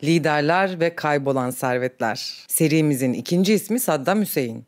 Liderler ve kaybolan servetler. Serimizin ikinci ismi Saddam Hüseyin.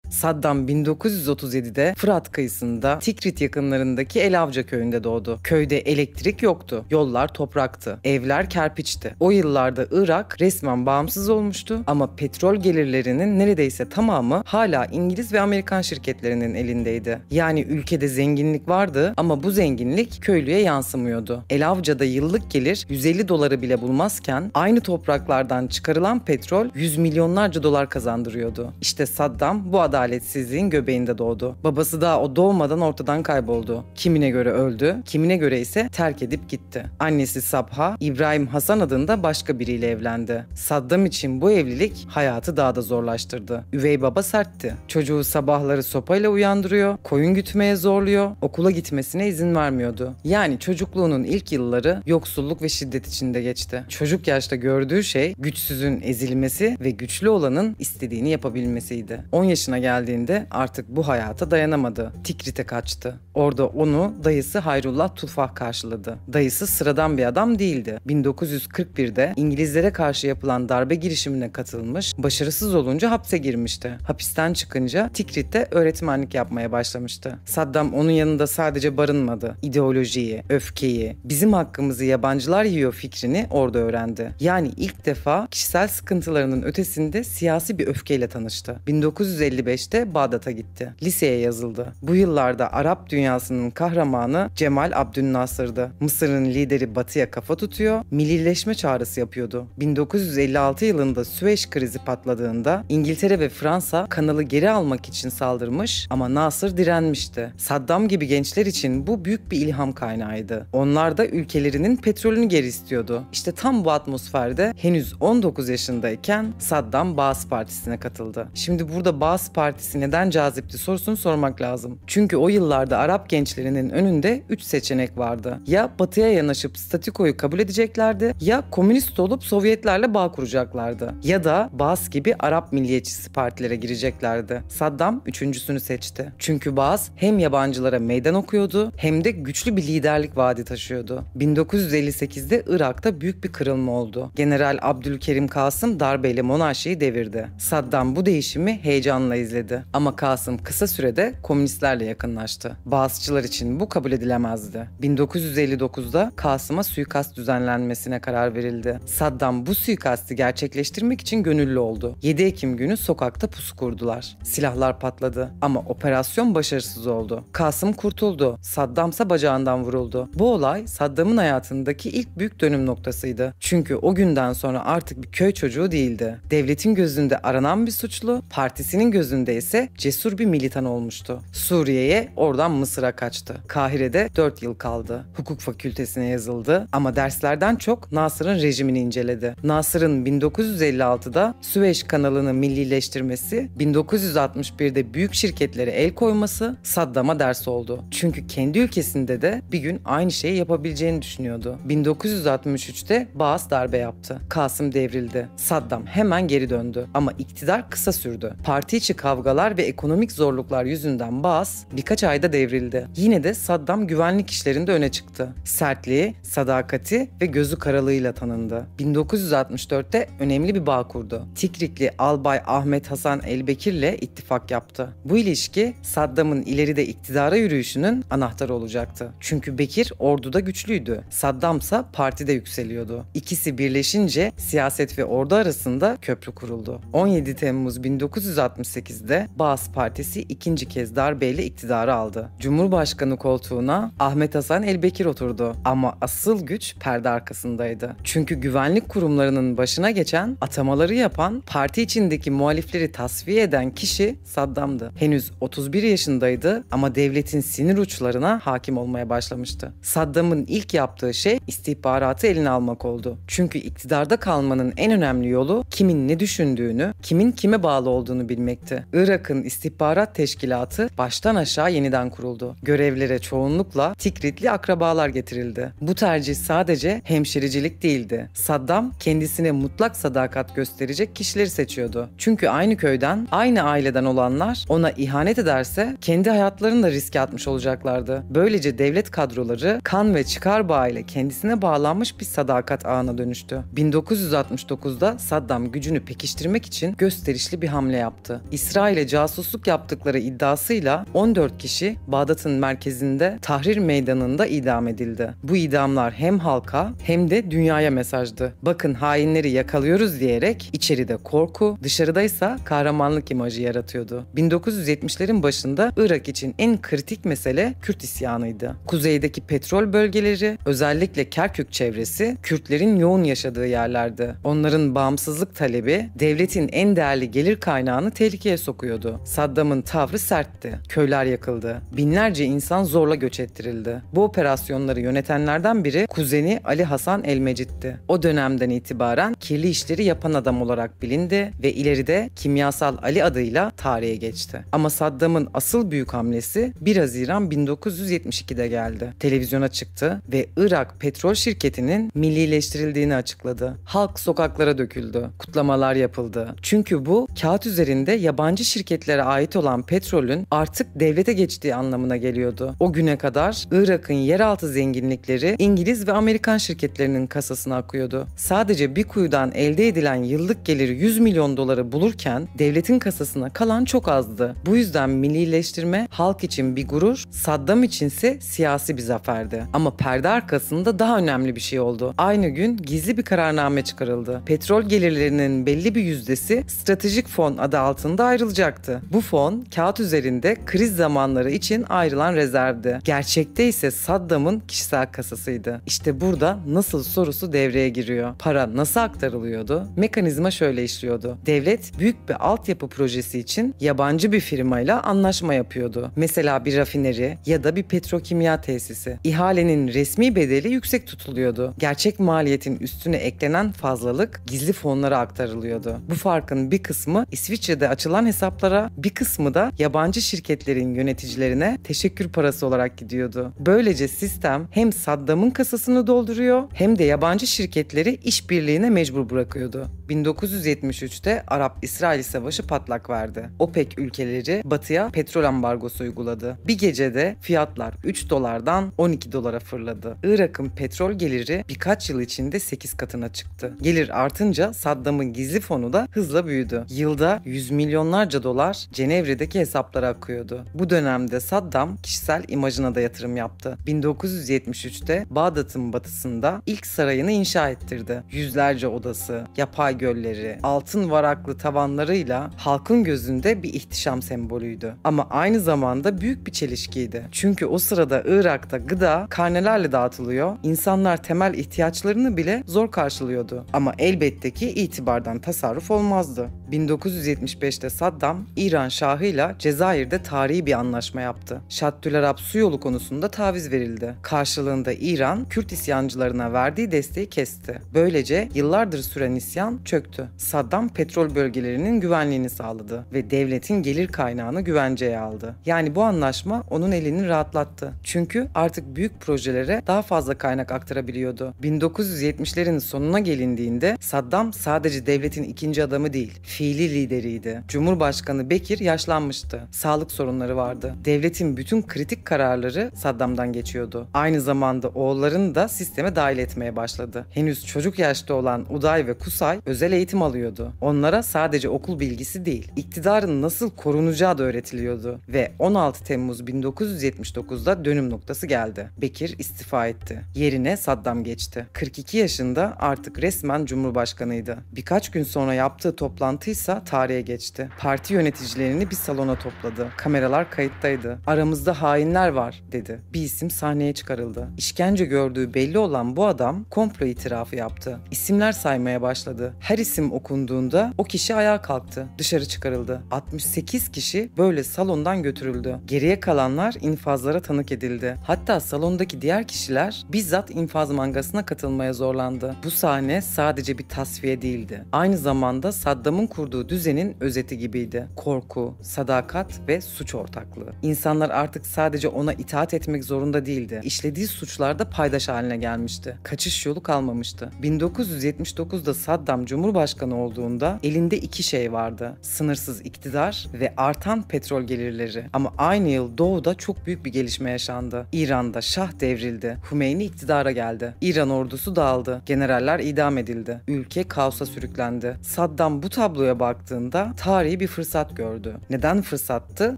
Saddam 1937'de Fırat kıyısında Tikrit yakınlarındaki Elavca köyünde doğdu. Köyde elektrik yoktu, yollar topraktı, evler kerpiçti. O yıllarda Irak resmen bağımsız olmuştu ama petrol gelirlerinin neredeyse tamamı hala İngiliz ve Amerikan şirketlerinin elindeydi. Yani ülkede zenginlik vardı ama bu zenginlik köylüye yansımıyordu. Elavca'da yıllık gelir 150 doları bile bulmazken aynı topraklardan çıkarılan petrol 100 milyonlarca dolar kazandırıyordu. İşte Saddam bu adaletsizliğin göbeğinde doğdu. Babası daha o doğmadan ortadan kayboldu. Kimine göre öldü, kimine göre ise terk edip gitti. Annesi Sabha, İbrahim Hasan adında başka biriyle evlendi. Saddam için bu evlilik hayatı daha da zorlaştırdı. Üvey baba sertti. Çocuğu sabahları sopayla uyandırıyor, koyun gütmeye zorluyor, okula gitmesine izin vermiyordu. Yani çocukluğunun ilk yılları yoksulluk ve şiddet içinde geçti. Çocuk yaşta gördüğü şey güçsüzün ezilmesi ve güçlü olanın istediğini yapabilmesiydi. 10 yaşına geldiğinde artık bu hayata dayanamadı. Tikrit'e kaçtı. Orada onu dayısı Hayrullah Tufah karşıladı. Dayısı sıradan bir adam değildi. 1941'de İngilizlere karşı yapılan darbe girişimine katılmış, başarısız olunca hapse girmişti. Hapisten çıkınca Tikrit'te öğretmenlik yapmaya başlamıştı. Saddam onun yanında sadece barınmadı. İdeolojiyi, öfkeyi, bizim hakkımızı yabancılar yiyor fikrini orada öğrendi. Yani ilk defa kişisel sıkıntılarının ötesinde siyasi bir öfkeyle tanıştı. 1955'te Bağdat'a gitti. Liseye yazıldı. Bu yıllarda Arap dünyasının kahramanı Cemal Abdülnasır'dı. Mısır'ın lideri Batı'ya kafa tutuyor, millileşme çağrısı yapıyordu. 1956 yılında Süveyş krizi patladığında İngiltere ve Fransa kanalı geri almak için saldırmış ama Nasır direnmişti. Saddam gibi gençler için bu büyük bir ilham kaynağıydı. Onlar da ülkelerinin petrolünü geri istiyordu. İşte tam bu atmosferde henüz 19 yaşındayken Saddam Baas Partisi'ne katıldı. Şimdi burada Baas Partisi neden cazipti sorusunu sormak lazım. Çünkü o yıllarda Arap gençlerinin önünde 3 seçenek vardı. Ya Batı'ya yanaşıp statükoyu kabul edeceklerdi, ya komünist olup Sovyetlerle bağ kuracaklardı, ya da Baas gibi Arap milliyetçisi partilere gireceklerdi. Saddam üçüncüsünü seçti. Çünkü Baas hem yabancılara meydan okuyordu hem de güçlü bir liderlik vaadi taşıyordu. 1958'de Irak'ta büyük bir kırılma oldu. General Abdülkerim Kasım darbeyle monarşiyi devirdi. Saddam bu değişimi heyecanla izledi. Ama Kasım kısa sürede komünistlerle yakınlaştı. Baasçılar için bu kabul edilemezdi. 1959'da Kasım'a suikast düzenlenmesine karar verildi. Saddam bu suikasti gerçekleştirmek için gönüllü oldu. 7 Ekim günü sokakta pusu kurdular. Silahlar patladı ama operasyon başarısız oldu. Kasım kurtuldu. Saddamsa bacağından vuruldu. Bu olay Saddam'ın hayatındaki ilk büyük dönüm noktasıydı. Çünkü o günden sonra artık bir köy çocuğu değildi. Devletin gözünde aranan bir suçlu, partisinin gözünde ise cesur bir militan olmuştu. Suriye'ye, oradan Mısır'a kaçtı. Kahire'de 4 yıl kaldı. Hukuk fakültesine yazıldı ama derslerden çok Nasır'ın rejimini inceledi. Nasır'ın 1956'da Süveyş kanalını millileştirmesi, 1961'de büyük şirketlere el koyması Saddam'a ders oldu. Çünkü kendi ülkesinde de bir gün aynı şeyi yapabileceğini düşünüyordu. 1963'te Baas darbe yaptı. Kasım devrildi. Saddam hemen geri döndü ama iktidar kısa sürdü. Parti içi kavgalar ve ekonomik zorluklar yüzünden Baas birkaç ayda devrildi. Yine de Saddam güvenlik işlerinde öne çıktı. Sertliği, sadakati ve gözü karalığıyla tanındı. 1964'te önemli bir bağ kurdu. Tikrikli Albay Ahmet Hasan Elbekir'le ittifak yaptı. Bu ilişki Saddam'ın ileride iktidara yürüyüşünün anahtarı olacaktı. Çünkü Bekir orduda güçlüydü. Saddamsa partide yükseliyordu. İkisi birleşince siyaset ve ordu arasında köprü kuruldu. 17 Temmuz 1968'de Baas Partisi ikinci kez darbeyle iktidarı aldı. Cumhurbaşkanı koltuğuna Ahmet Hasan Elbekir oturdu. Ama asıl güç perde arkasındaydı. Çünkü güvenlik kurumlarının başına geçen, atamaları yapan, parti içindeki muhalifleri tasfiye eden kişi Saddam'dı. Henüz 31 yaşındaydı ama devletin sinir uçlarına hakim olmaya başlamıştı. Saddam'ın ilk yaptığı şey istihbaratı eline almak oldu. Çünkü iktidarda kalmanın en önemli yolu kimin ne düşündüğünü, kimin kime bağlı olduğunu bilmekti. Irak'ın istihbarat teşkilatı baştan aşağı yeniden kuruldu. Görevlere çoğunlukla Tikritli akrabalar getirildi. Bu tercih sadece hemşiricilik değildi. Saddam kendisine mutlak sadakat gösterecek kişileri seçiyordu. Çünkü aynı köyden, aynı aileden olanlar ona ihanet ederse kendi hayatlarını da riske atmış olacaklardı. Böylece devlet kadroları kan ve çıkar bağıyla kendisine bağlanmış bir sadakat ağına dönüştü. 1969'da Saddam gücünü pekiştirmek için gösterişli bir hamle yaptı. İsrail'e casusluk yaptıkları iddiasıyla 14 kişi Bağdat'ın merkezinde Tahrir Meydanı'nda idam edildi. Bu idamlar hem halka hem de dünyaya mesajdı. Bakın hainleri yakalıyoruz diyerek içeride korku, dışarıdaysa kahramanlık imajı yaratıyordu. 1970'lerin başında Irak için en kritik mesele Kürt isyanıydı. Kuzeydeki petrol bölgeleri, özellikle Kerkük çevresi, Kürtlerin yoğun yaşadığı yerlerdi. Onların bağımsızlık talebi devletin en değerli gelir kaynağını tehlikeye sokuyordu. Saddam'ın tavrı sertti. Köyler yakıldı. Binlerce insan zorla göç ettirildi. Bu operasyonları yönetenlerden biri kuzeni Ali Hasan el-Mecid'ti. O dönemden itibaren kirli işleri yapan adam olarak bilindi ve ileride Kimyasal Ali adıyla tarihe geçti. Ama Saddam'ın asıl büyük hamlesi 1 Haziran 1972'de geldi. Televizyona çıktı ve Irak Petrol Şirketi'nin millileştirildiğini açıkladı. Halk sokaklara döküldü. Kutlamalar yapıldı. Çünkü bu kağıt üzerinde yabancı şirketlere ait olan petrolün artık devlete geçtiği anlamına geliyordu. O güne kadar Irak'ın yeraltı zenginlikleri İngiliz ve Amerikan şirketlerinin kasasına akıyordu. Sadece bir kuyudan elde edilen yıllık geliri 100 milyon doları bulurken devletin kasasına kalan çok azdı. Bu yüzden millileştirme halk için bir gurur, Saddam içinse siyasi bir zaferdi. Ama perde arkasında daha önemli bir şey oldu. Aynı gün gizli bir kararname çıkarıldı. Petrol gelirlerinin belli bir yüzdesi stratejik fon adı altında ayrılacaktı. Bu fon kağıt üzerinde kriz zamanları için ayrılan rezervdi. Gerçekte ise Saddam'ın kişisel kasasıydı. İşte burada nasıl sorusu devreye giriyor. Para nasıl aktarılıyordu? Mekanizma şöyle işliyordu. Devlet büyük bir altyapı projesi için yabancı bir firmayla anlaşma yapıyordu. Mesela bir rafineri ya da bir petrokimya tesisi. İhalenin resmi bedeli yüksek tutuluyordu. Gerçek maliyetin üstüne eklenen fazlalık gizli fonlara aktarılıyordu. Bu farkın bir kısmı İsviçre'de açılan hesaplara, bir kısmı da yabancı şirketlerin yöneticilerine teşekkür parası olarak gidiyordu. Böylece sistem hem Saddam'ın kasasını dolduruyor hem de yabancı şirketleri işbirliğine mecbur bırakıyordu. 1973'te Arap-İsrail Savaşı patlak verdi. OPEC ülkeleri Batı'ya petrol ambargosu uyguladı. Bir gecede fiyatlar 3 dolardan 12 dolara fırladı. Irak'ın petrol geliri birkaç yıl içinde 8 katına çıktı. Gelir artınca Saddam'ın gizli fonu da hızla büyüdü. Yılda yüz milyonlarca dolar Cenevre'deki hesaplara akıyordu. Bu dönemde Saddam kişisel imajına da yatırım yaptı. 1973'te Bağdat'ın batısında ilk sarayını inşa ettirdi. Yüzlerce odası, yapay gölleri, altın varaklı tavanlarıyla halkın gözünde bir ihtişam sembolüydü. Ama aynı zamanda büyük bir çelişkiydi. Çünkü o sırada Irak'ta gıda karnelerle dağıtılıyor, insanlar temel ihtiyaçlarını bile zor karşılıyordu. Ama elbette ki itibardan tasarruf olmazdı. 1975'te Saddam, İran Şahı'yla Cezayir'de tarihi bir anlaşma yaptı. Şattülerab su yolu konusunda taviz verildi. Karşılığında İran, Kürt isyancılarına verdiği desteği kesti. Böylece yıllardır süren isyan çöktü. Saddam petrol bölgelerinin güvenliğini sağladı ve devletin gelir kaynağını güvenceye aldı. Yani bu anlaşma onun elini rahatlattı. Çünkü artık büyük projelere daha fazla kaynak aktarabiliyordu. 1970'lerin sonuna gelindiğinde Saddam sadece devletin ikinci adamı değil, fiili lideriydi. Cumhurbaşkanı Bekir yaşlanmıştı. Sağlık sorunları vardı. Devletin bütün kritik kararları Saddam'dan geçiyordu. Aynı zamanda oğullarını da sisteme dahil etmeye başladı. Henüz çocuk yaşta olan Uday ve Kusay özel eğitim alıyordu. Onlara sadece okul bilgisi değil, iktidarın nasıl korunacağı da öğretiliyordu. Ve 16 Temmuz 1979'da dönüm noktası geldi. Bekir istifa etti. Yerine Saddam geçti. 42 yaşında artık resmen Cumhurbaşkanıydı. Birkaç gün sonra yaptığı toplantıysa tarihe geçti. Parti yöneticilerini bir salona topladı. Kameralar kayıttaydı. "Aramızda hainler var," dedi. Bir isim sahneye çıkarıldı. İşkence gördüğü belli olan bu adam komplo itirafı yaptı. İsimler saymaya başladı. Her isim okunduğunda o kişi ayağa kalktı. Dışarı çıkarıldı. 68 kişi böyle salondan götürüldü. Geriye kalanlar infazlara tanık edildi. Hatta salondaki diğer kişiler bizzat infaz mangasına katılmaya zorlandı. Bu sahne sadece bir tasfiye değildi. Aynı zamanda Saddam'ın kurduğu düzenin özeti gibiydi. belliydi. Korku, sadakat ve suç ortaklığı. İnsanlar artık sadece ona itaat etmek zorunda değildi. İşlediği suçlarda paydaş haline gelmişti. Kaçış yolu kalmamıştı. 1979'da Saddam Cumhurbaşkanı olduğunda elinde iki şey vardı: sınırsız iktidar ve artan petrol gelirleri. Ama aynı yıl doğuda çok büyük bir gelişme yaşandı. İran'da şah devrildi. Hümeyni iktidara geldi. İran ordusu dağıldı. Generaller idam edildi. Ülke kaosa sürüklendi. Saddam bu tabloya baktığında tarihi bir fırsat gördü. Neden fırsattı?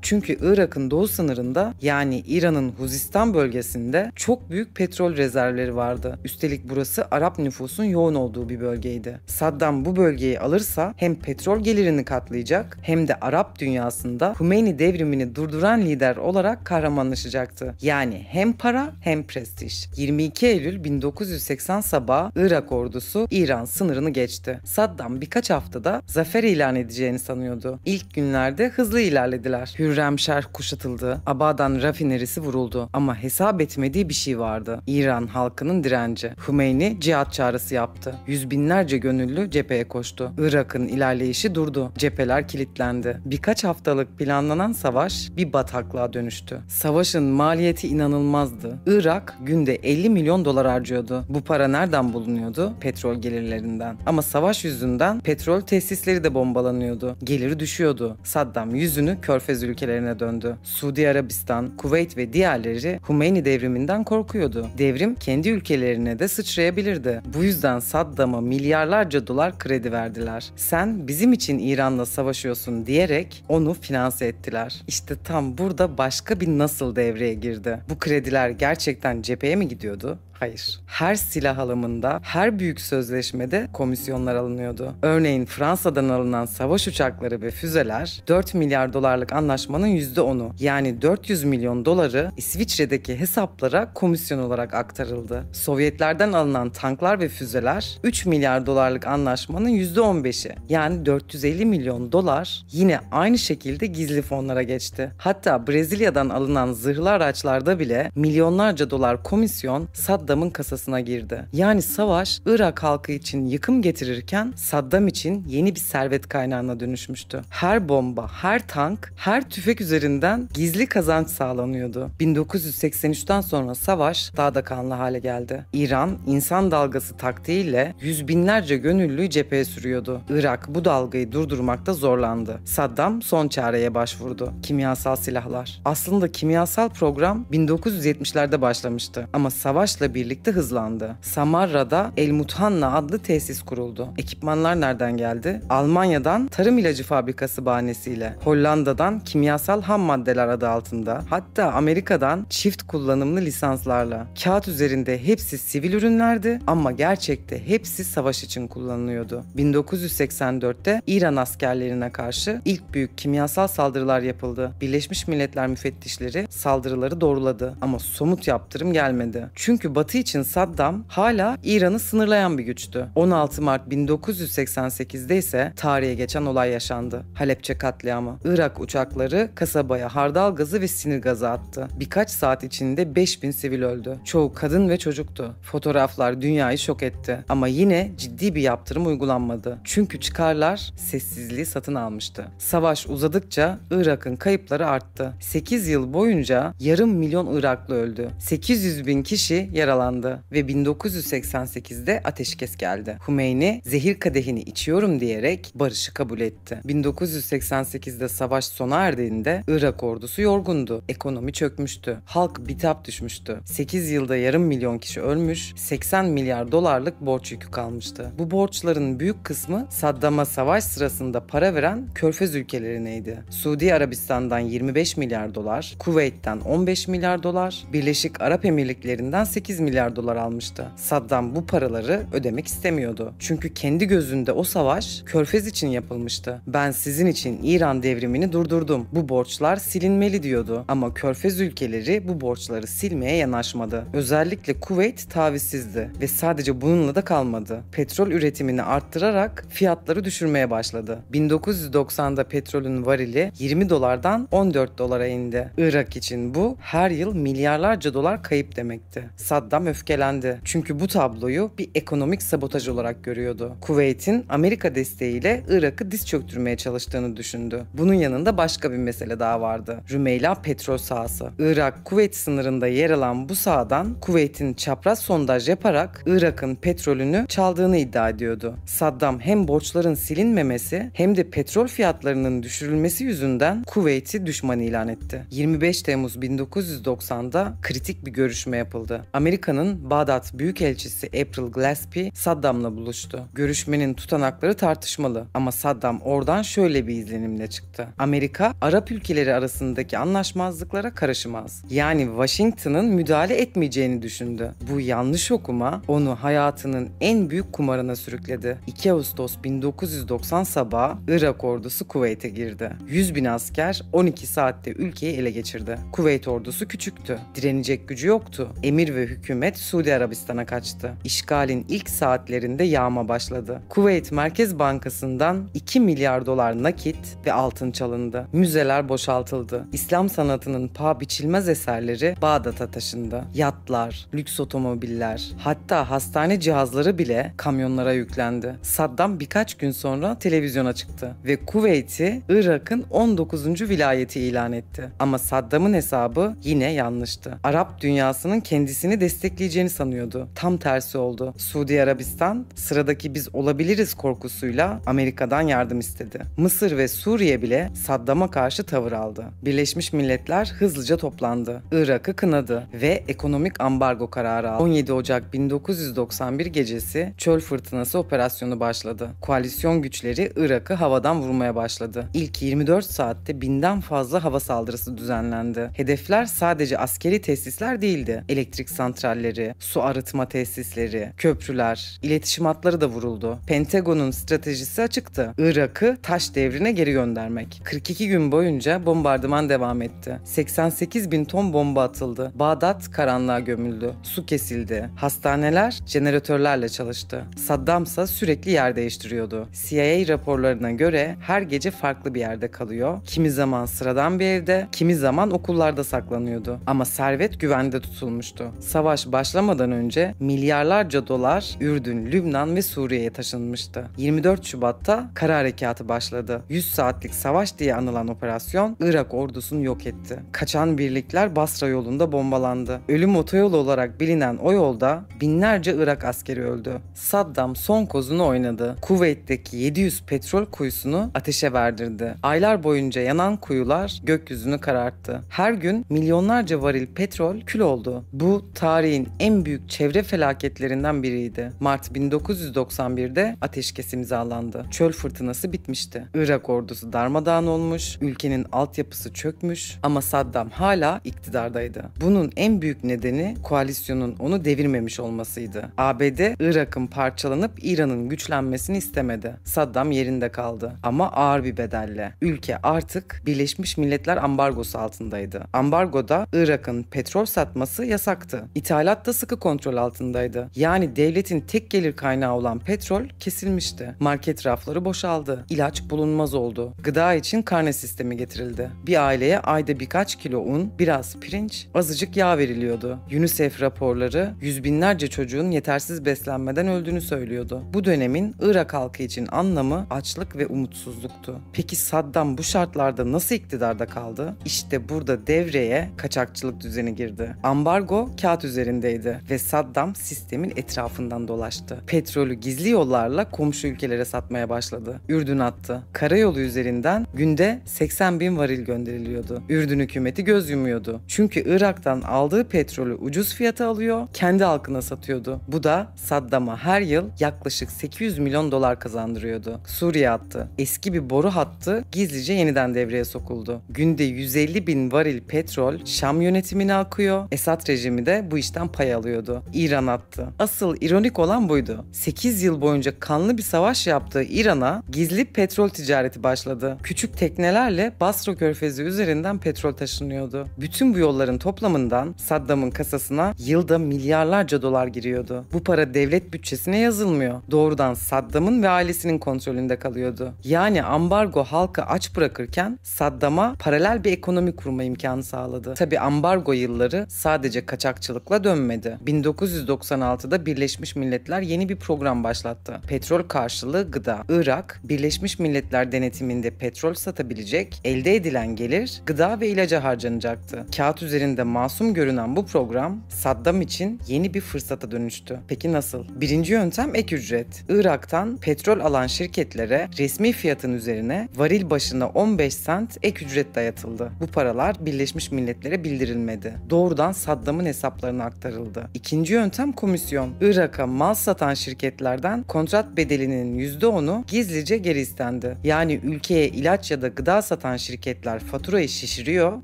Çünkü Irak'ın doğu sınırında, yani İran'ın Huzistan bölgesinde çok büyük petrol rezervleri vardı. Üstelik burası Arap nüfusun yoğun olduğu bir bölgeydi. Saddam bu bölgeyi alırsa hem petrol gelirini katlayacak hem de Arap dünyasında Hümeyni devrimini durduran lider olarak kahramanlaşacaktı. Yani hem para hem prestij. 22 Eylül 1980 sabahı Irak ordusu İran sınırını geçti. Saddam birkaç haftada zafer ilan edeceğini sanıyordu. İlk günlerde hızlı ilerlediler. Hürremşer kuşatıldı. Abadan rafinerisi vuruldu. Ama hesap etmediği bir şey vardı: İran halkının direnci. Hümeyni cihat çağrısı yaptı. Yüz binlerce gönüllü cepheye koştu. Irak'ın ilerleyişi durdu. Cepheler kilitlendi. Birkaç haftalık planlanan savaş bir bataklığa dönüştü. Savaşın maliyeti inanılmazdı. Irak günde 50 milyon dolar harcıyordu. Bu para nereden bulunuyordu? Petrol gelirlerinden. Ama savaş yüzünden petrol tesisleri de bombalanıyordu. Geliri düşüyordu. Saddam yüzünü Körfez ülkelerine döndü. Suudi Arabistan, Kuveyt ve diğerleri Hümeyni devriminden korkuyordu. Devrim kendi ülkelerine de sıçrayabilirdi. Bu yüzden Saddam'a milyarlarca dolar kredi verdiler. Sen bizim için İran'la savaşıyorsun diyerek onu finanse ettiler. İşte tam burada başka bir nasıl devreye girdi. Bu krediler gerçekten cepheye mi gidiyordu? Hayır. Her silah alımında, her büyük sözleşmede komisyonlar alınıyordu. Örneğin Fransa'dan alınan savaş uçakları ve füzeler 4 milyar dolarlık anlaşmanın %10'u, yani 400 milyon doları İsviçre'deki hesaplara komisyon olarak aktarıldı. Sovyetlerden alınan tanklar ve füzeler 3 milyar dolarlık anlaşmanın %15'i, yani 450 milyon dolar yine aynı şekilde gizli fonlara geçti. Hatta Brezilya'dan alınan zırhlı araçlarda bile milyonlarca dolar komisyon Saddam'ın kasasına girdi. Yani savaş Irak halkı için yıkım getirirken Saddam için yeni bir servet kaynağına dönüşmüştü. Her bomba, her tank, her tüfek üzerinden gizli kazanç sağlanıyordu. 1983'ten sonra savaş daha da kanlı hale geldi. İran, insan dalgası taktiğiyle yüz binlerce gönüllüyü cepheye sürüyordu. Irak bu dalgayı durdurmakta zorlandı. Saddam son çareye başvurdu: kimyasal silahlar. Aslında kimyasal program 1970'lerde başlamıştı ama savaşla birlikte hızlandı. Samarra'da El Muthanna adlı tesis kuruldu. Ekipmanlar nereden geldi? Almanya'dan tarım ilacı fabrikası bahanesiyle, Hollanda'dan kimyasal ham maddeler adı altında, hatta Amerika'dan çift kullanımlı lisanslarla. Kağıt üzerinde hepsi sivil ürünlerdi ama gerçekte hepsi savaş için kullanılıyordu. 1984'te İran askerlerine karşı ilk büyük kimyasal saldırılar yapıldı. Birleşmiş Milletler müfettişleri saldırıları doğruladı ama somut yaptırım gelmedi. Çünkü Batı için Saddam hala İran'ı sınırlayan bir güçtü. 16 Mart 1988'de ise tarihe geçen olay yaşandı: Halepçe katliamı. Irak uçakları kasabaya hardal gazı ve sinir gazı attı. Birkaç saat içinde 5000 sivil öldü. Çoğu kadın ve çocuktu. Fotoğraflar dünyayı şok etti. Ama yine ciddi bir yaptırım uygulanmadı. Çünkü çıkarlar sessizliği satın almıştı. Savaş uzadıkça Irak'ın kayıpları arttı. 8 yıl boyunca yarım milyon Iraklı öldü. 800 bin kişi yaralandı ve 1988'de ateşkes geldi. Hümeyni zehir kadehini içiyorum diyerek barışı kabul etti. 1988'de savaş sona erdiğinde Irak ordusu yorgundu. Ekonomi çökmüştü. Halk bitap düşmüştü. 8 yılda yarım milyon kişi ölmüş, 80 milyar dolarlık borç yükü kalmıştı. Bu borçların büyük kısmı Saddam'a savaş sırasında para veren Körfez ülkelerineydi. Suudi Arabistan'dan 25 milyar dolar, Kuveyt'ten 15 milyar dolar, Birleşik Arap Emirlikleri'nden 8 milyar dolar almıştı. Saddam bu paraları ödemek istemiyordu. Çünkü kendi gözünde o savaş Körfez için yapılmıştı. Ben sizin için İran devrimini durdurdum. Bu borçlar silinmeli diyordu. Ama Körfez ülkeleri bu borçları silmeye yanaşmadı. Özellikle Kuveyt tavizsizdi ve sadece bununla da kalmadı. Petrol üretimini arttırarak fiyatları düşürmeye başladı. 1990'da petrolün varili 20 dolardan 14 dolara indi. Irak için bu her yıl milyarlarca dolar kayıp demekti. Saddam Saddam öfkelendi. Çünkü bu tabloyu bir ekonomik sabotaj olarak görüyordu. Kuveyt'in Amerika desteğiyle Irak'ı diz çöktürmeye çalıştığını düşündü. Bunun yanında başka bir mesele daha vardı. Rümeyla petrol sahası. Irak-Kuveyt sınırında yer alan bu sahadan Kuveyt'in çapraz sondaj yaparak Irak'ın petrolünü çaldığını iddia ediyordu. Saddam hem borçların silinmemesi hem de petrol fiyatlarının düşürülmesi yüzünden Kuveyt'i düşman ilan etti. 25 Temmuz 1990'da kritik bir görüşme yapıldı. Amerika'nın Bağdat Büyükelçisi April Glaspie Saddam'la buluştu. Görüşmenin tutanakları tartışmalı ama Saddam oradan şöyle bir izlenimle çıktı. Amerika, Arap ülkeleri arasındaki anlaşmazlıklara karışmaz. Yani Washington'ın müdahale etmeyeceğini düşündü. Bu yanlış okuma onu hayatının en büyük kumarına sürükledi. 2 Ağustos 1990 sabahı Irak ordusu Kuveyt'e girdi. 100 bin asker 12 saatte ülkeyi ele geçirdi. Kuveyt ordusu küçüktü. Direnecek gücü yoktu. Emir ve hükümet Suudi Arabistan'a kaçtı. İşgalin ilk saatlerinde yağma başladı. Kuveyt Merkez Bankası'ndan 2 milyar dolar nakit ve altın çalındı. Müzeler boşaltıldı. İslam sanatının paha biçilmez eserleri Bağdat'a taşındı. Yatlar, lüks otomobiller, hatta hastane cihazları bile kamyonlara yüklendi. Saddam birkaç gün sonra televizyona çıktı ve Kuveyt'i Irak'ın 19. vilayeti ilan etti. Ama Saddam'ın hesabı yine yanlıştı. Arap dünyasının kendisini destekleyeceğini sanıyordu. Tam tersi oldu. Suudi Arabistan sıradaki biz olabiliriz korkusuyla Amerika'dan yardım istedi. Mısır ve Suriye bile Saddam'a karşı tavır aldı. Birleşmiş Milletler hızlıca toplandı. Irak'ı kınadı ve ekonomik ambargo kararı aldı. 17 Ocak 1991 gecesi çöl fırtınası operasyonu başladı. Koalisyon güçleri Irak'ı havadan vurmaya başladı. İlk 24 saatte 1000'den fazla hava saldırısı düzenlendi. Hedefler sadece askeri tesisler değildi. Elektrik santralleri, su arıtma tesisleri, köprüler, iletişim hatları da vuruldu. Pentagon'un stratejisi açıktı. Irak'ı taş devrine geri göndermek. 42 gün boyunca bombardıman devam etti. 88 bin ton bomba atıldı. Bağdat karanlığa gömüldü. Su kesildi. Hastaneler jeneratörlerle çalıştı. Saddamsa sürekli yer değiştiriyordu. CIA raporlarına göre her gece farklı bir yerde kalıyor. Kimi zaman sıradan bir evde, kimi zaman okullarda saklanıyordu. Ama servet güvende tutulmuştu. Savaş başlamadan önce milyarlarca dolar Ürdün, Lübnan ve Suriye'ye taşınmıştı. 24 Şubat'ta kara harekatı başladı. 100 saatlik savaş diye anılan operasyon Irak ordusunu yok etti. Kaçan birlikler Basra yolunda bombalandı. Ölüm otoyolu olarak bilinen o yolda binlerce Irak askeri öldü. Saddam son kozunu oynadı. Kuveyt'teki 700 petrol kuyusunu ateşe verdirdi. Aylar boyunca yanan kuyular gökyüzünü kararttı. Her gün milyonlarca varil petrol kül oldu. Bu tarihin en büyük çevre felaketlerinden biriydi. Mart 1991'de ateşkes imzalandı. Çöl fırtınası bitmişti. Irak ordusu darmadağın olmuş, ülkenin altyapısı çökmüş ama Saddam hala iktidardaydı. Bunun en büyük nedeni koalisyonun onu devirmemiş olmasıydı. ABD, Irak'ın parçalanıp İran'ın güçlenmesini istemedi. Saddam yerinde kaldı ama ağır bir bedelle. Ülke artık Birleşmiş Milletler ambargosu altındaydı. Ambargoda Irak'ın petrol satması yasaktı. İthalat da sıkı kontrol altındaydı. Yani devletin tek gelir kaynağı olan petrol kesilmişti. Market rafları boşaldı. İlaç bulunmaz oldu. Gıda için karne sistemi getirildi. Bir aileye ayda birkaç kilo un, biraz pirinç, azıcık yağ veriliyordu. UNICEF raporları yüz binlerce çocuğun yetersiz beslenmeden öldüğünü söylüyordu. Bu dönemin Irak halkı için anlamı açlık ve umutsuzluktu. Peki Saddam bu şartlarda nasıl iktidarda kaldı? İşte burada devreye kaçakçılık düzeni girdi. Ambargo kağıt üzerindeydi ve Saddam sistemin etrafından dolaştı. Petrolü gizli yollarla komşu ülkelere satmaya başladı. Ürdün attı. Karayolu üzerinden günde 80 bin varil gönderiliyordu. Ürdün hükümeti göz yumuyordu. Çünkü Irak'tan aldığı petrolü ucuz fiyata alıyor, kendi halkına satıyordu. Bu da Saddam'a her yıl yaklaşık 800 milyon dolar kazandırıyordu. Suriye attı. Eski bir boru hattı gizlice yeniden devreye sokuldu. Günde 150 bin varil petrol Şam yönetimine akıyor. Esad rejimi de bu işten pay alıyordu. İran attı. Asıl ironik olan buydu. 8 yıl boyunca kanlı bir savaş yaptığı İran'a gizli petrol ticareti başladı. Küçük teknelerle Basra Körfezi üzerinden petrol taşınıyordu. Bütün bu yolların toplamından Saddam'ın kasasına yılda milyarlarca dolar giriyordu. Bu para devlet bütçesine yazılmıyor. Doğrudan Saddam'ın ve ailesinin kontrolünde kalıyordu. Yani ambargo halkı aç bırakırken Saddam'a paralel bir ekonomi kurma imkanı sağladı. Tabi ambargo yılları sadece kaçakçılıkla dönmedi. 1996'da Birleşmiş Milletler yeni bir program başlattı. Petrol karşılığı gıda. Irak, Birleşmiş Milletler denetiminde petrol satabilecek, elde edilen gelir gıda ve ilaca harcanacaktı. Kağıt üzerinde masum görünen bu program Saddam için yeni bir fırsata dönüştü. Peki nasıl? Birinci yöntem ek ücret. Irak'tan petrol alan şirketlere resmi fiyatın üzerine varil başına 15 sent ek ücret dayatıldı. Bu paralar Birleşmiş Milletler'e bildirilmedi. Doğrudan Saddam'ın hesaplarına aktarıldı. İkinci yöntem komisyon. Irak'a mal satan şirketlerden kontrat bedelinin %10'u gizlice geri istendi. Yani ülkeye ilaç ya da gıda satan şirketler faturayı şişiriyor,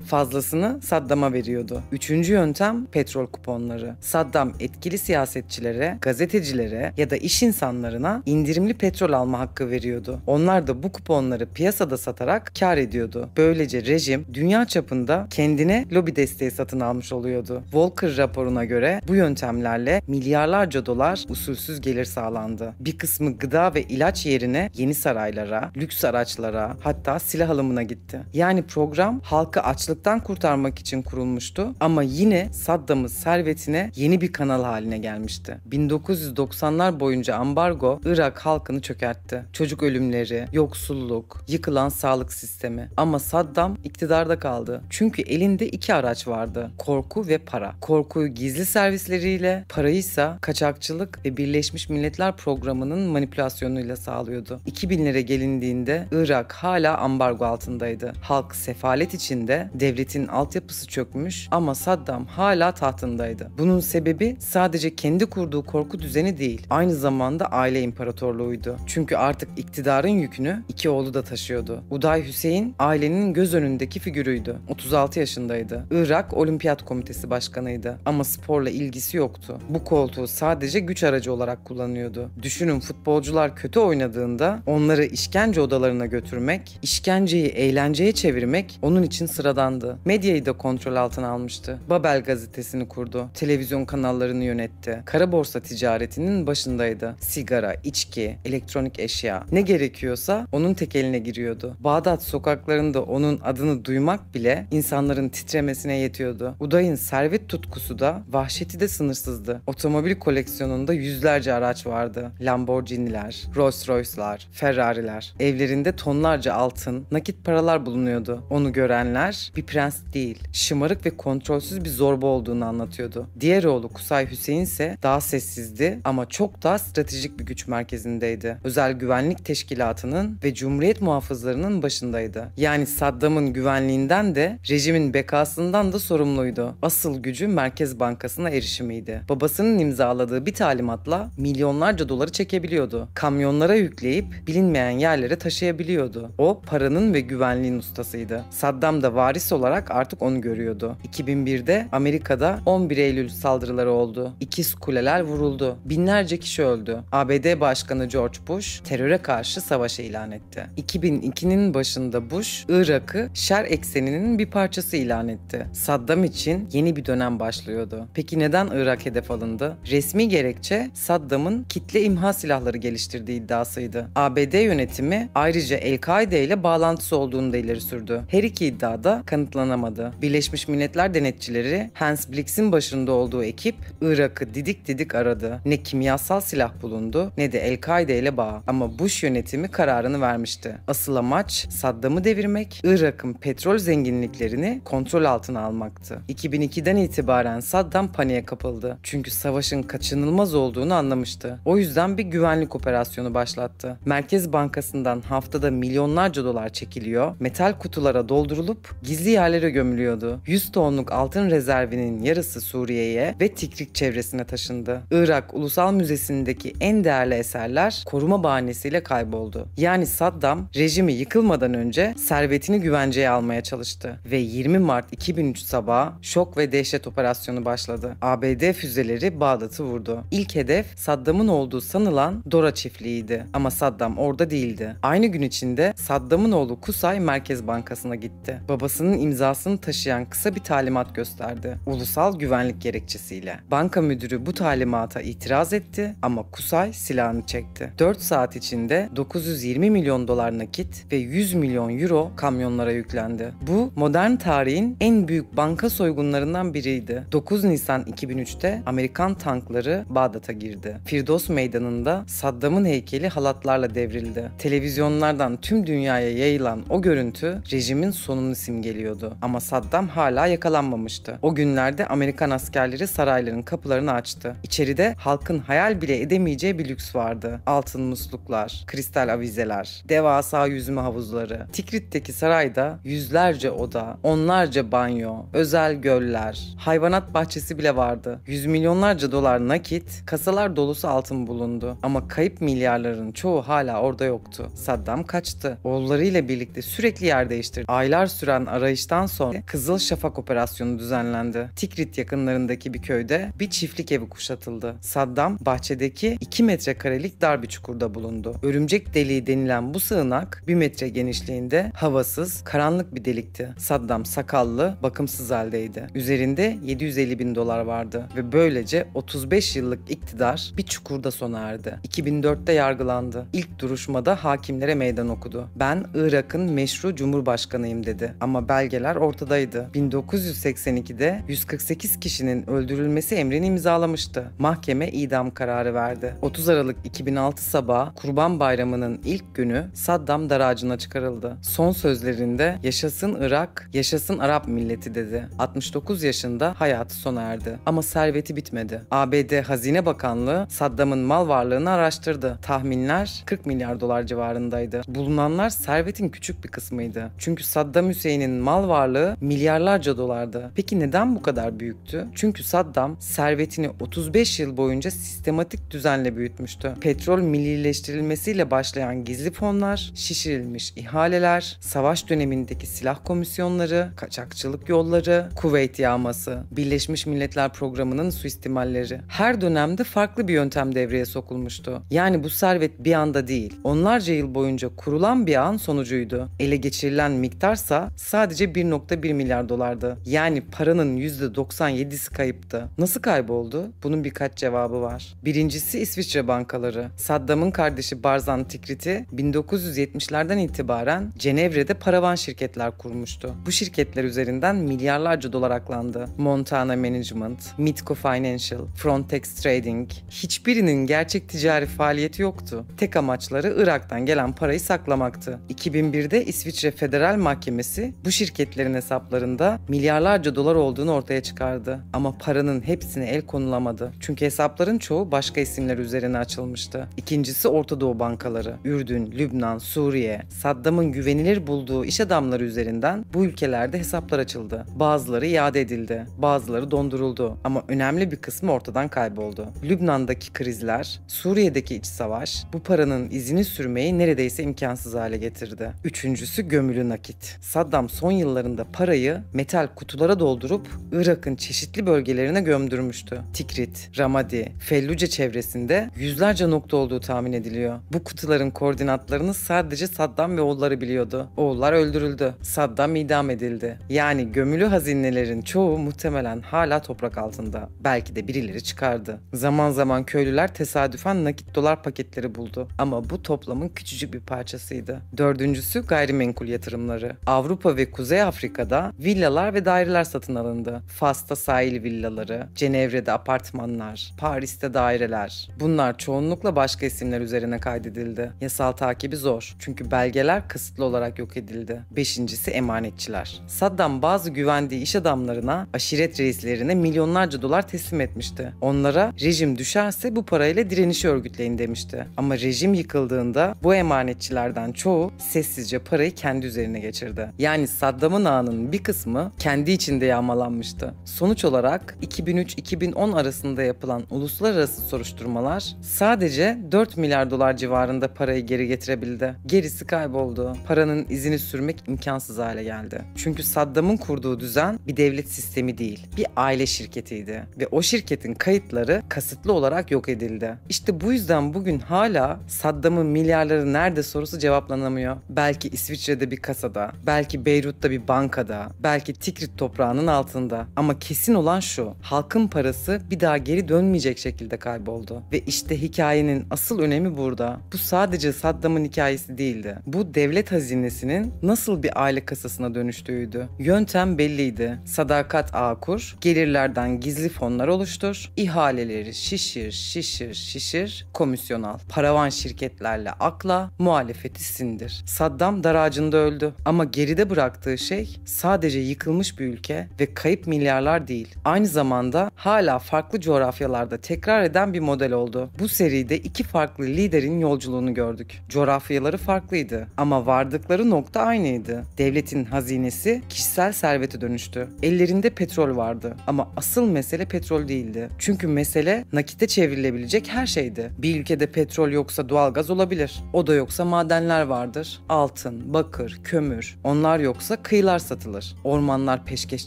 fazlasını Saddam'a veriyordu. Üçüncü yöntem petrol kuponları. Saddam etkili siyasetçilere, gazetecilere ya da iş insanlarına indirimli petrol alma hakkı veriyordu. Onlar da bu kuponları piyasada satarak kar ediyordu. Böylece rejim dünya çapında kendine lobi desteği satın almış oluyordu. Volcker raporuna göre bu yöntemlerle milyarlarca dolar usulsüz gelir sağlandı. Bir kısmı gıda ve ilaç yerine yeni saraylara, lüks araçlara, hatta silah alımına gitti. Yani program halkı açlıktan kurtarmak için kurulmuştu ama yine Saddam'ın servetine yeni bir kanal haline gelmişti. 1990'lar boyunca ambargo Irak halkını çökertti. Çocuk ölümleri, yoksulluk, yıkılan sağlık sistemi. Ama Saddam iktidarda kaldı. Çünkü elinde iki araç vardı. Korku ve para. Korkuyu gizli servisleriyle, parayı ise kaçakçılık ve Birleşmiş Milletler Programı'nın manipülasyonuyla sağlıyordu. 2000'lere gelindiğinde Irak hala ambargo altındaydı. Halk sefalet içinde, devletin altyapısı çökmüş ama Saddam hala tahtındaydı. Bunun sebebi sadece kendi kurduğu korku düzeni değil, aynı zamanda aile imparatorluğuydu. Çünkü artık iktidarın yükünü iki oğlu da taşıyordu. Uday Hüseyin ailenin göz önündeki figürüydü. 36 yaşındaydı. Irak Olimpiyat Komitesi Başkanıydı ama sporla ilgisi yoktu. Bu koltuğu sadece güç aracı olarak kullanıyordu. Düşünün, futbolcular kötü oynadığında onları işkence odalarına götürmek, işkenceyi eğlenceye çevirmek onun için sıradandı. Medyayı da kontrol altına almıştı. Babel gazetesini kurdu. Televizyon kanallarını yönetti. Kara borsa ticaretinin başındaydı. Sigara, içki, elektronik eşya, ne gerekiyorsa onun tek eline giriyordu. Bağdat sokaklarında onun adını duymak bile insanların titremesine yetiyordu. Uday'ın servet tutkusu da, vahşeti de sınırsızdı. Otomobil koleksiyonunda yüzlerce araç vardı. Lamborghini'ler, Rolls Royce'lar, Ferrari'ler. Evlerinde tonlarca altın, nakit paralar bulunuyordu. Onu görenler bir prens değil, şımarık ve kontrolsüz bir zorba olduğunu anlatıyordu. Diğer oğlu Kusay Hüseyin ise daha sessizdi ama çok daha stratejik bir güç merkezindeydi. Özel Güvenlik Teşkilatı'nın ve Cumhuriyet muhafızlarının başındaydı. Yani Saddam'ın güvenliğinden de rejimin bekasından da sorumluydu. Asıl gücü Merkez Bankası'na erişimiydi. Babasının imzaladığı bir talimatla milyonlarca doları çekebiliyordu. Kamyonlara yükleyip bilinmeyen yerlere taşıyabiliyordu. O paranın ve güvenliğin ustasıydı. Saddam da varis olarak artık onu görüyordu. 2001'de Amerika'da 11 Eylül saldırıları oldu. İkiz kuleler vuruldu. Binlerce kişi öldü. ABD Başkanı George Bush teröre karşı savaş ilan etti. 2002'nin başında Bush, Irak'ı şer ekseninin bir parçası ilan etti. Saddam için yeni bir dönem başlıyordu. Peki neden Irak hedef alındı? Resmi gerekçe Saddam'ın kitle imha silahları geliştirdiği iddiasıydı. ABD yönetimi ayrıca El-Kaide ile bağlantısı olduğunu da ileri sürdü. Her iki iddia da kanıtlanamadı. Birleşmiş Milletler denetçileri Hans Blix'in başında olduğu ekip Irak'ı didik didik aradı. Ne kimyasal silah bulundu ne de El-Kaide ile bağ. Ama Bush yönetimi kararını vermişti. Asıl amaç Saddam'ı devirmek, Irak'ın petrol zenginliklerini kontrol altına almaktı. 2002'den itibaren Saddam paniğe kapıldı. Çünkü savaşın kaçınılmaz olduğunu anlamıştı. O yüzden bir güvenlik operasyonu başlattı. Merkez Bankası'ndan haftada milyonlarca dolar çekiliyor, metal kutulara doldurulup gizli yerlere gömülüyordu. 100 tonluk altın rezervinin yarısı Suriye'ye ve Tikrit çevresine taşındı. Irak Ulusal Müzesi'ndeki en değerli eserler koruma bahanesiyle kayboldu. Yani Saddam rejimi yıkılmadan önce servetini güvenceye almaya çalıştı ve 20 Mart 2003 sabahı şok ve dehşet operasyonu başladı. ABD füzeleri Bağdat'ı vurdu. İlk hedef Saddam'ın olduğu sanılan Dora çiftliğiydi ama Saddam orada değildi. Aynı gün içinde Saddam'ın oğlu Kusay Merkez Bankası'na gitti. Babasının imzasını taşıyan kısa bir talimat gösterdi. Ulusal güvenlik gerekçesiyle. Banka müdürü bu talimata itiraz etti ama Kusay silahını çekti. 4 saat içinde 920 milyon dolar nakit ve 100 milyon euro kamyonlara yüklendi. Bu modern tarihin en büyük banka soygunlarından biriydi. 9 9 Nisan 2003'te Amerikan tankları Bağdat'a girdi. Firdos Meydanı'nda Saddam'ın heykeli halatlarla devrildi. Televizyonlardan tüm dünyaya yayılan o görüntü rejimin sonunu simgeliyordu. Ama Saddam hala yakalanmamıştı. O günlerde Amerikan askerleri sarayların kapılarını açtı. İçeride halkın hayal bile edemeyeceği bir lüks vardı. Altın musluklar, kristal avizeler, devasa yüzme havuzları. Tikrit'teki sarayda yüzlerce oda, onlarca banyo, özel göller, hayvanat bahçesi bile vardı. Yüz milyonlarca dolar nakit, kasalar dolusu altın bulundu. Ama kayıp milyarların çoğu hala orada yoktu. Saddam kaçtı. Oğullarıyla birlikte sürekli yer değiştirdi. Aylar süren arayıştan sonra Kızıl Şafak operasyonu düzenlendi. Tikrit yakınlarındaki bir köyde bir çiftlik evi kuşatıldı. Saddam bahçedeki 2 metrekarelik dar bir çukurda bulundu. Örümcek deliği denilen bu sığınak 1 metre genişliğinde havasız, karanlık bir delikti. Saddam sakallı, bakımsız haldeydi. Üzerinde 750 bin dolar vardı ve böylece 35 yıllık iktidar bir çukurda sona erdi. 2004'te yargılandı. İlk duruşmada hakimlere meydan okudu. Ben Irak'ın meşru cumhurbaşkanıyım dedi. Ama belgeler ortadaydı. 1982'de 148 kişinin öldürülmesi emrini imzalamıştı. Mahkeme idam kararı verdi. 30 Aralık 2006 sabahı Kurban Bayramı'nın ilk günü Saddam dar ağacına çıkarıldı. Son sözlerinde "Yaşasın Irak, yaşasın Arap milleti" dedi. 69 yaşında hayatı sona erdi. Ama serveti bitmedi. ABD Hazine Bakanlığı Saddam'ın mal varlığını araştırdı. Tahminler 40 milyar dolar civarındaydı. Bulunanlar servetin küçük bir kısmıydı. Çünkü Saddam Hüseyin'in mal varlığı milyarlarca dolardı. Peki neden bu kadar büyüktü? Çünkü Saddam servetini 35 yıl boyunca sistematik düzenle büyütmüştü. Petrol millileştirilmesiyle başlayan gizli fonlar, şişirilmiş ihaleler, savaş dönemindeki silah komisyonları, kaçakçılık yolları, Kuveyt yağması, Birleşmiş Milletler Programı'nın suistimalleri. Her dönemde farklı bir yöntem devreye sokulmuştu. Yani bu servet bir anda değil, onlarca yıl boyunca kurulan bir ağın sonucuydu. Ele geçirilen miktarsa sadece 1,1 milyar dolardı. Yani paranın %97'si kayıptı. Nasıl kayboldu? Bunun birkaç cevabı var. Birincisi İsviçre bankaları. Saddam'ın kardeşi Barzan Tikrit'i 1970'lerden itibaren Cenevre'de paravan şirketler kurmuştu. Bu şirketler üzerinden milyarlarca dolar aklandı. Montana Management, Midco Financial, Frontex Trading, hiçbirinin gerçek ticari faaliyeti yoktu. Tek amaçları Irak'tan gelen parayı saklamaktı. 2001'de İsviçre Federal Mahkemesi bu şirketlerin hesaplarında milyarlarca dolar olduğunu ortaya çıkardı. Ama paranın hepsine el konulamadı. Çünkü hesapların çoğu başka isimler üzerine açılmıştı. İkincisi Orta Doğu bankaları. Ürdün, Lübnan, Suriye, Saddam'ın güvenilir bulduğu iş adamları üzerinden bu ülkelerde hesaplar açıldı. Bazıları iade edildi, bazıları donduruldu ama önemli bir kısmı ortadan kayboldu. Lübnan'daki krizler, Suriye'deki iç savaş bu paranın izini sürmeyi neredeyse imkansız hale getirdi. Üçüncüsü gömülü nakit. Saddam son yıllarında parayı metal kutulara doldurup Irak'ın çeşitli bölgelerine gömdürmüştü. Tikrit, Ramadi, Felluce çevresinde yüzlerce nokta olduğu tahmin ediliyor. Bu kutuların koordinatlarını sadece Saddam ve oğulları biliyordu. Oğullar öldürüldü. Saddam idam edildi. Yani gömülü hazinelerin çoğu muhtemelen hala toprak altında. Belki de birileri çıkardı. Zaman zaman köylüler tesadüfen nakit dolar paketleri buldu. Ama bu toplamın küçücük bir parçasıydı. Dördüncüsü gayrimenkul yatırımları. Avrupa ve Kuzey Afrika'da villalar ve daireler satın alındı. Fas'ta sahil villaları, Cenevre'de apartmanlar, Paris'te daireler. Bunlar çoğunlukla başka isimler üzerine kaydedildi. Yasal takibi zor. Çünkü belgeler kısıtlı olarak yok edildi. Beşincisi emanetçiler. Saddam bazı güvendiği iş adamlarına, aşiret reislerine milyonlarca dolar teslim etmişti. Onlara rejim düşerse bu parayla direnişi örgütleyin demişti. Ama rejim yıkıldığında bu emanetçilerden çoğu sessizce parayı kendi üzerine geçirdi. Yani Saddam'ın ağının bir kısmı kendi içinde yağmalanmıştı. Sonuç olarak 2003-2010 arasında yapılan uluslararası soruşturmalar sadece 4 milyar dolar civarında parayı geri getirebildi. Gerisi kayboldu. Paranın izini sürmek imkansız hale geldi. Çünkü Saddam'ın kurduğu düzen bir devlet sistemi değil, bir aile şirketiydi. Ve o şirketin kayıtları kasıtlı olarak yok edildi. İşte bu yüzden bugün hala Saddam'ın milyarları nerede sorusu cevaplanamıyor. Belki İsviçre'de bir kasada, belki Beyrut'ta bir bankada, belki Tikrit toprağının altında. Ama kesin olan şu, halkın parası bir daha geri dönmeyecek şekilde kayboldu. Ve işte hikayenin asıl önemi burada. Bu sadece Saddam'ın hikayesi değildi. Bu devlet hazinesinin nasıl bir aile kasasına dönüştüğüydü. Yöntem belliydi. Sadakat ağı kur, Gelirlerden gizli fonlar oluştur, ihaleleri şişir, komisyon al. Paravan şirketlerle akla, muhalefeti sindir. Saddam dar ağacında öldü ama geride bıraktığı şey sadece yıkılmış bir ülke ve kayıp milyarlar değil. Aynı zamanda hala farklı coğrafyalarda tekrar eden bir model oldu. Bu seride iki farklı liderin yolculuğunu gördük. Coğrafyaları farklıydı ama vardıkları nokta aynıydı. Devletin hazinesi kişisel servete dönüştü. Ellerinde petrol vardı ama asıl mesele petrol değildi. Çünkü mesele nakite çevrilebilecek her şeydi. Bir ülkede petrol yoksa doğalgaz olabilir. O da yoksa madenler vardır. Altın, bakır, kömür. Onlar yoksa kıyılar satılır. Ormanlar peşkeş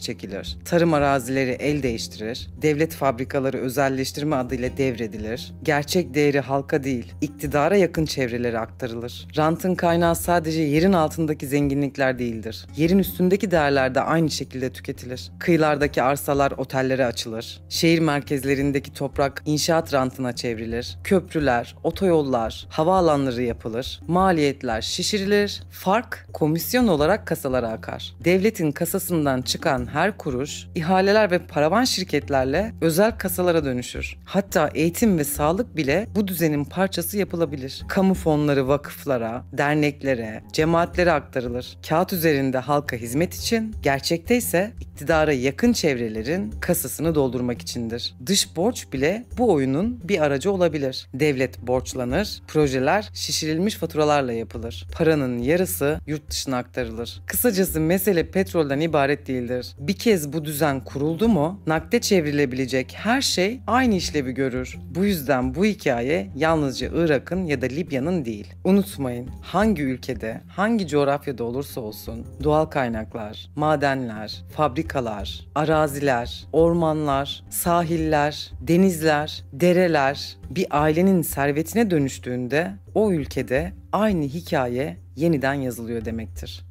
çekilir. Tarım arazileri el değiştirir. Devlet fabrikaları özelleştirme adıyla devredilir. Gerçek değeri halka değil, iktidara yakın çevrelere aktarılır. Rantın kaynağı sadece yerin altındaki zenginlikler değildir. Yerin üstündeki değerler de aynı şekilde tüketilir. Kıyılardaki arsalar otellere açılır. Şehir merkezlerindeki toprak inşaat rantına çevrilir. Köprüler, otoyollar, havaalanları yapılır. Maliyetler şişirilir. Fark komisyon olarak kasalara akar. Devletin kasasından çıkan her kuruş ihaleler ve paravan şirketlerle özel kasalara dönüşür. Hatta eğitim ve sağlık bile bu düzenin parçası yapılabilir. Kamu fonları vakıflara, derneklere, cemaatlere aktarılır. Kağıt üzerinde halka hizmet için, gerçekte ise iktidara yakın çevrelerin kasasını doldurmak içindir. Dış borç bile bu oyunun bir aracı olabilir. Devlet borçlanır, projeler şişirilmiş faturalarla yapılır. Paranın yarısı yurt dışına aktarılır. Kısacası mesele petrolden ibaret değildir. Bir kez bu düzen kuruldu mu, nakde çevrilebilecek her şey aynı işlevi görür. Bu yüzden bu hikaye yalnızca Irak'ın ya da Libya'nın değil. Unutmayın, hangi ülkede, hangi coğrafyada olursa olsun doğal kaynaklar, madenler, fabrikalar, araziler, ormanlar, sahiller, denizler, dereler bir ailenin servetine dönüştüğünde o ülkede aynı hikaye yeniden yazılıyor demektir.